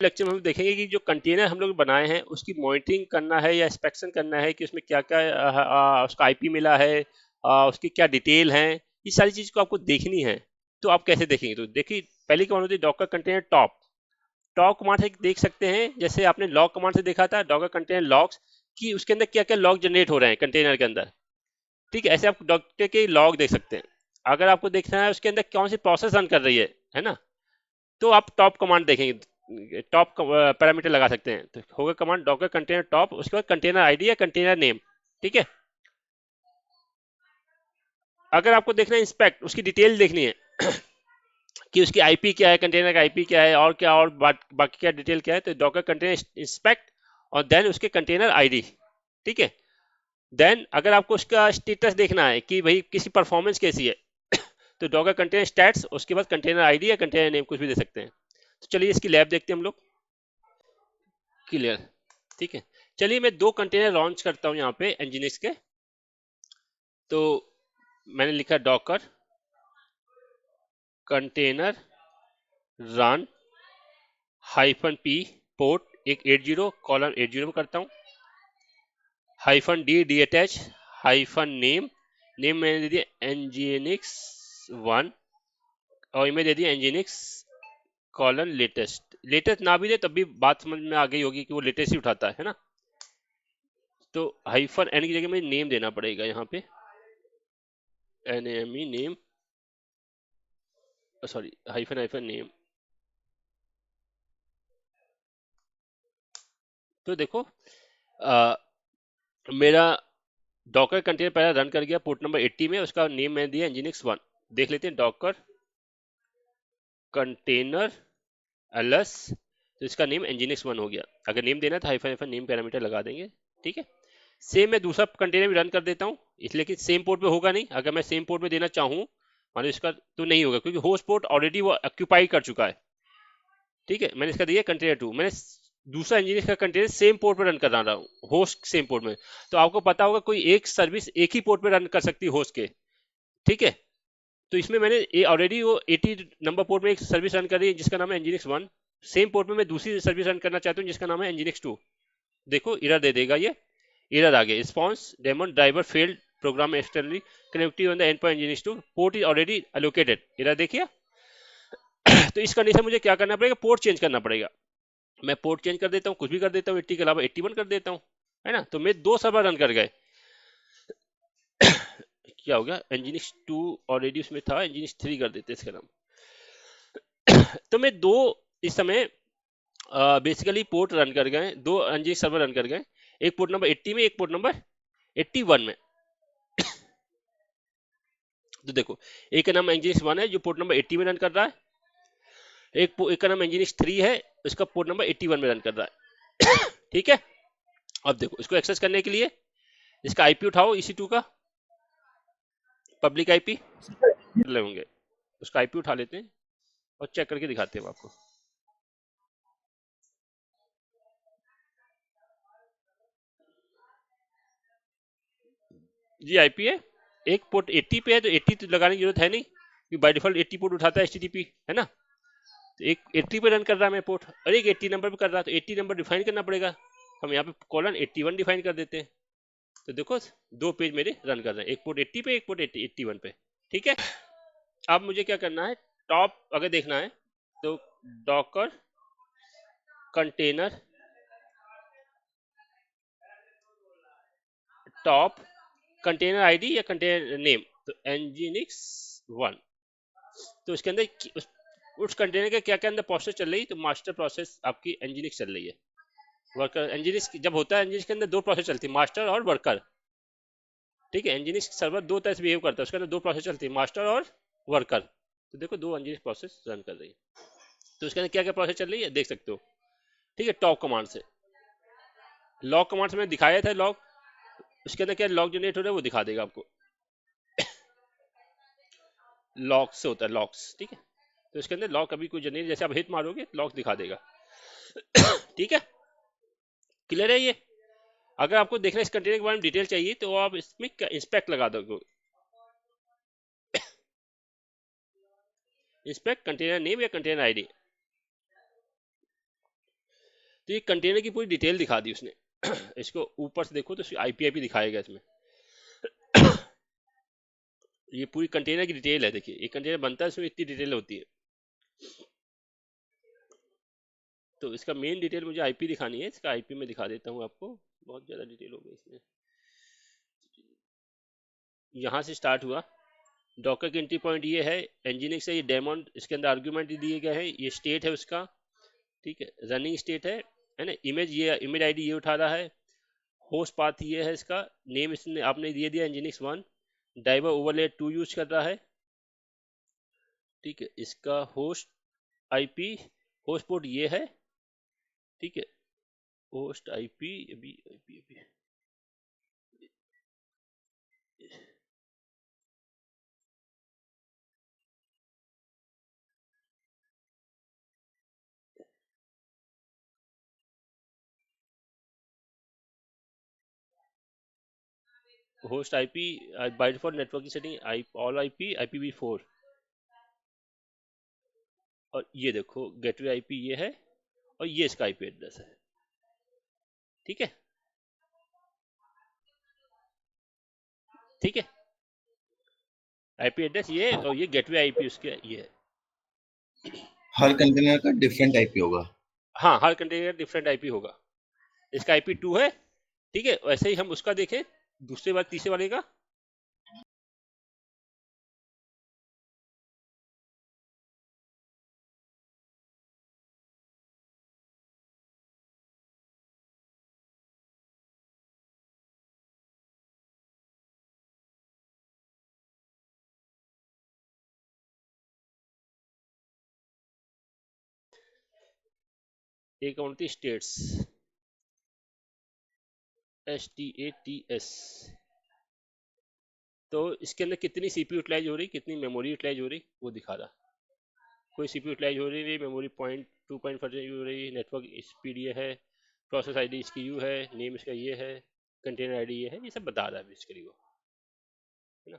Lecture में हम देखेंगे कि जो कंटेनर हम लोग बनाए हैं उसकी मॉनिटरिंग करना है या इंस्पेक्शन करना है कि उसमें क्या क्या उसका आईपी मिला है, उसकी क्या डिटेल है, ये सारी चीज को आपको देखनी है। तो आप कैसे देखेंगे? तो देखिए, पहली कमांड होती है Docker container top. Top command से देख सकते हैं, जैसे आपने लॉग कमांड से देखा था डॉकर कंटेनर लॉग्स, कि उसके अंदर क्या क्या लॉग जनरेट हो रहे हैं कंटेनर के अंदर। ठीक है, ऐसे आप डॉक्टर के लॉग देख सकते हैं। अगर आपको देखना है उसके अंदर कौन सी प्रोसेस रन कर रही है ना, तो आप टॉप कमांड देखेंगे, टॉप पैरामीटर लगा सकते हैं। तो होगा कमांड डॉकर कंटेनर टॉप, उसके बाद कंटेनर आईडी या कंटेनर नेम। ठीक है, अगर आपको देखना है इंस्पेक्ट, उसकी डिटेल देखनी है कि उसकी आईपी क्या है, कंटेनर का आईपी क्या है, और क्या, और बाकी क्या डिटेल क्या है, तो डॉकर कंटेनर इंस्पेक्ट और देन उसके कंटेनर आईडी। ठीक है, देन अगर आपको उसका स्टेटस देखना है कि भाई किसी परफॉर्मेंस कैसी है तो डॉकर कंटेनर स्टैट्स, उसके बाद कंटेनर आईडी या कंटेनर नेम कुछ भी दे सकते हैं। तो चलिए इसकी लैब देखते हैं हम लोग। क्लियर? ठीक है, चलिए मैं दो कंटेनर लॉन्च करता हूं यहाँ पे एनजीनिक्स के। तो मैंने लिखा Docker container run -p port एक 80 कॉलम 80 में करता हूँ, -d D attach -name, name मैंने दे दिया एनजीनिक्स 1 और इमेज दे दिया एनजीनिक्स कॉलन लेटेस्ट। लेटेस्ट ना भी दे तब भी बात समझ में आ गई होगी कि वो लेटेस्ट ही उठाता है ना। तो हाइफन एन की जगह में नेम देना पड़ेगा यहाँ पे, NAME name, sorry hyphen name. तो देखो मेरा डॉकर कंटेनर पहला रन कर गया पोर्ट नंबर 80 में, उसका नेम मैंने दिया इंजीनिक्स 1। देख लेते हैं डॉकर कंटेनर एलएस, तो इसका नेम इंजीनिक्स 1 हो गया। अगर नेम देना तो हाइफन नेम पैरामीटर लगा देंगे। ठीक है, सेम मैं दूसरा कंटेनर भी रन कर देता हूँ, इसलिए कि सेम पोर्ट पे होगा नहीं। अगर मैं सेम पोर्ट पे देना चाहूँ मान लो इसका, तो नहीं होगा क्योंकि होस्ट पोर्ट ऑलरेडी वो ऑक्यूपाई कर चुका है। ठीक है, मैंने इसका दिया कंटेनर 2, मैंने दूसरा इंजीनियर का कंटेनर सेम पोर्ट पे रन कर रहा हूँ, होस्ट सेम पोर्ट में। तो आपको पता होगा कोई एक सर्विस एक ही पोर्ट पे रन कर सकती है होस्ट के। ठीक है, तो इसमें मैंने ऑलरेडी वो 80 नंबर पोर्ट में एक सर्विस रन कर रही है जिसका नाम है एनजीनिक्स 1। सेम पोर्ट में मैं दूसरी सर्विस रन करना चाहता हूँ जिसका नाम है एनजीनिक्स 2। देखो इरर दे देगा, ये इरर आ गया, response daemon driver failed program externally connectivity on the endpoint nginx 2 port is already allocated. Error देखिए तो इस कंडीशन मुझे क्या करना पड़ेगा, पोर्ट चेंज करना पड़ेगा। मैं पोर्ट चेंज कर देता हूँ, कुछ भी कर देता हूँ, 80 के अलावा 81 कर देता हूँ, है ना। तो मैं दो सर्वर रन कर गए। क्या हो गया, इंजीनिक्स 2 ऑलरेडी उसमें था, इंजीनिक्स 3 कर देते इसका नाम। तो मैं दो इस समय बेसिकली पोर्ट रन कर गए, दो इंजीनिक्स सर्वर रन कर गए, एक पोर्ट नंबर 80 में, एक पोर्ट नंबर 81 में। तो देखो, एक का नाम इंजीनिक्स 1 है जो पोर्ट नंबर 80 में रन कर रहा है, एक का नाम इंजीनिक्स 3 है उसका पोर्ट नंबर 81 में रन कर रहा है। ठीक है, अब देखो इसको एक्सेस करने के लिए इसका आईपी उठाओ, EC2 का पब्लिक आईपी होंगे, उसका आईपी उठा लेते हैं और चेक करके दिखाते हैं आपको। जी आईपी है, एक पोर्ट 80 पे है तो 80 तो लगाने की जरूरत है नहीं क्योंकि बाय डिफॉल्ट 80 पोर्ट उठाता है HTTP, है ना। तो एक 80 पे रन कर रहा है मैं पोर्ट, और एक 80 नंबर पे कर रहा है, तो 80 नंबर डिफाइन करना पड़ेगा। हम यहाँ पे कॉलन 81 डिफाइन कर देते हैं। तो देखो दो पेज मेरे रन कर रहे हैं, एक पोर्ट 80 पे, एक पोर्ट 81 पे। ठीक है, अब मुझे क्या करना है, टॉप अगर देखना है तो Docker container top container ID या कंटेनर नेम, तो nginx 1। तो उसके अंदर उस कंटेनर के क्या क्या अंदर प्रोसेस चल रही है, तो मास्टर प्रोसेस आपकी nginx चल रही है। वर्कर nginx जब होता है, nginx के अंदर दो प्रोसेस चलती है, मास्टर और वर्कर। ठीक है, nginx सर्वर दो तरह से बिहेव करता है, उसके अंदर दो प्रोसेस चलती है, मास्टर और वर्कर। तो देखो दो nginx प्रोसेस रन कर रही है, तो उसके अंदर क्या क्या प्रोसेस चल रही है देख सकते हो। ठीक है, टॉप कमांड से, लॉग कमांड से मैंने दिखाया था लॉग, उसके अंदर क्या लॉग जनरेट हो रहा है वो दिखा देगा आपको, लॉग से होता है लॉग्स। ठीक है, तो इसके अंदर लॉग कभी कोई जनरेट, जैसे आप हिट मारोगे लॉग दिखा देगा। ठीक है, क्लियर है ये। अगर आपको देखना इस कंटेनर के बारे में डिटेल चाहिए तो आप इसमें इंस्पेक्ट लगा दोगे, इंस्पेक्ट कंटेनर नेम या कंटेनर आईडी। तो ये कंटेनर की पूरी डिटेल दिखा दी उसने। इसको ऊपर से देखो तो आईपी दिखाएगा इसमें। ये पूरी कंटेनर की डिटेल है, देखिए एक कंटेनर बनता है इसमें इतनी डिटेल होती है। तो इसका मेन डिटेल मुझे आईपी दिखानी है, इसका आईपी में दिखा देता हूँ आपको, बहुत ज़्यादा डिटेल हो गई इसमें। यहाँ से स्टार्ट हुआ, डॉकर की एंट्री पॉइंट ये है, एनजीनिक्स है, ये डेमन, इसके अंदर आर्ग्यूमेंट दिए गए हैं, ये स्टेट है उसका, ठीक है, रनिंग स्टेट है ना, इमेज ये इमेज आईडी ये उठा रहा है, होस्ट पाथ ये है इसका, नेम इसने आपने दे दिया एनजीनिक्स 1, ड्राइवर ओवरले 2 यूज कर रहा है, ठीक है, इसका होस्ट आईपी, होस्ट पोर्ट ये है, ठीक है, होस्ट आईपी अभी आईपी अभी host IP by default networking setting I all IP IPv4, और ये देखो गेटवे आईपी ये है, और ये इसका आईपी एड्रेस है, ठीक है, ठीक है, आईपी एड्रेस ये, और ये गेटवे आईपी उसके ये है। हर कंटेनर का डिफरेंट आईपी होगा। हाँ, हर कंटेनर डिफरेंट आईपी होगा, इसका आईपी 2 है, ठीक है, वैसे ही हम उसका देखें दूसरे बार तीसरे वाले का, एक कौन थी स्टेट्स, STATS, तो इसके अंदर कितनी सीपीयू यूटिलाइज हो रही, कितनी मेमोरी यूटिलाइज हो रही वो दिखा रहा, कोई सीपीयू यूटिलाइज हो रही, मेमोरी 2.5 हो रही, नेटवर्क स्पीड ये है, प्रोसेस आईडी इसकी यू है, नेम इसका ये है, कंटेनर आईडी ये है, ये सब बता रहा है बेसिकली वो, है ना।